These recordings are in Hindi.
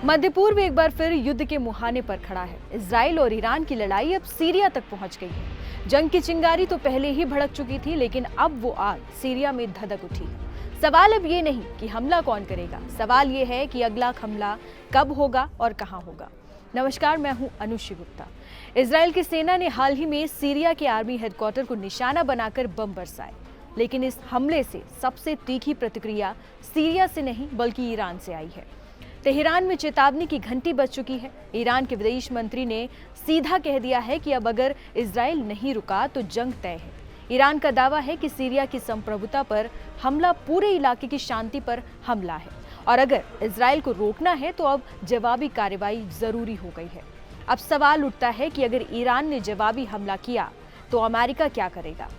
मध्य पूर्व एक बार फिर युद्ध के मुहाने पर खड़ा है। इजराइल और ईरान की लड़ाई अब सीरिया तक पहुंच गई है। जंग की चिंगारी तो पहले ही भड़क चुकी थी, लेकिन अब वो आग सीरिया में धधक उठी है। सवाल अब ये नहीं कि हमला कौन करेगा, सवाल ये है कि अगला हमला कब होगा और कहां होगा। नमस्कार, मैं हूं अनुश्री गुप्ता। इजराइल की सेना ने हाल ही में सीरिया के आर्मी हेडक्वार्टर को निशाना बनाकर बम बरसाए, लेकिन इस हमले से सबसे तीखी प्रतिक्रिया सीरिया से नहीं बल्कि ईरान से आई है। तेहरान में चेतावनी की घंटी बज चुकी है। ईरान के विदेश मंत्री ने सीधा कह दिया है कि अब अगर इजराइल नहीं रुका तो जंग तय है। ईरान का दावा है कि सीरिया की संप्रभुता पर हमला पूरे इलाके की शांति पर हमला है और अगर इजराइल को रोकना है तो अब जवाबी कार्रवाई जरूरी हो गई है। अब सवाल उठता है कि अगर ईरान ने जवाबी हमला किया तो अमेरिका क्या करेगा।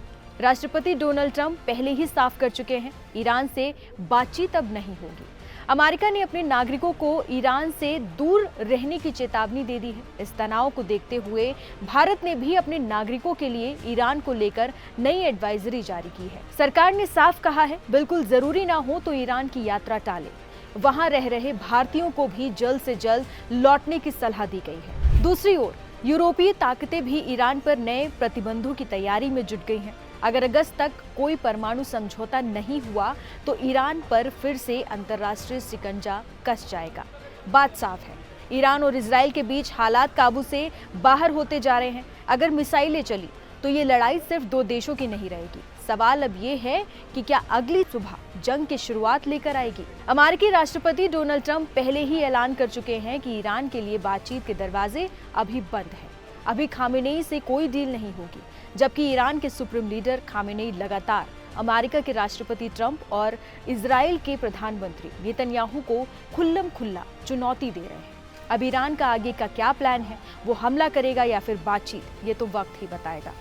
राष्ट्रपति डोनाल्ड ट्रंप पहले ही साफ कर चुके हैं, ईरान से बातचीत अब नहीं होगी। अमेरिका ने अपने नागरिकों को ईरान से दूर रहने की चेतावनी दे दी है। इस तनाव को देखते हुए भारत ने भी अपने नागरिकों के लिए ईरान को लेकर नई एडवाइजरी जारी की है। सरकार ने साफ कहा है, बिल्कुल जरूरी ना हो तो ईरान की यात्रा टालें। वहां रह रहे भारतीयों को भी जल्द से जल्द लौटने की सलाह दी गई है। दूसरी ओर यूरोपीय ताकतें भी ईरान पर नए प्रतिबंधों की तैयारी में जुट गई हैं। अगर अगस्त तक कोई परमाणु समझौता नहीं हुआ तो ईरान पर फिर से अंतर्राष्ट्रीय शिकंजा कस जाएगा। बात साफ है, ईरान और इजराइल के बीच हालात काबू से बाहर होते जा रहे हैं। अगर मिसाइलें चली तो ये लड़ाई सिर्फ दो देशों की नहीं रहेगी। सवाल अब ये है कि क्या अगली सुबह जंग की शुरुआत लेकर आएगी। अमेरिकी राष्ट्रपति डोनाल्ड ट्रंप पहले ही ऐलान कर चुके हैं कि ईरान के लिए बातचीत के दरवाजे अभी बंद हैं। अभी खामेनेई से कोई डील नहीं होगी, जबकि ईरान के सुप्रीम लीडर खामेनेई लगातार अमेरिका के राष्ट्रपति ट्रंप और इजराइल के प्रधानमंत्री नेतन्याहू को खुल्लम खुल्ला चुनौती दे रहे हैं। अब ईरान का आगे का क्या प्लान है, वो हमला करेगा या फिर बातचीत, ये तो वक्त ही बताएगा।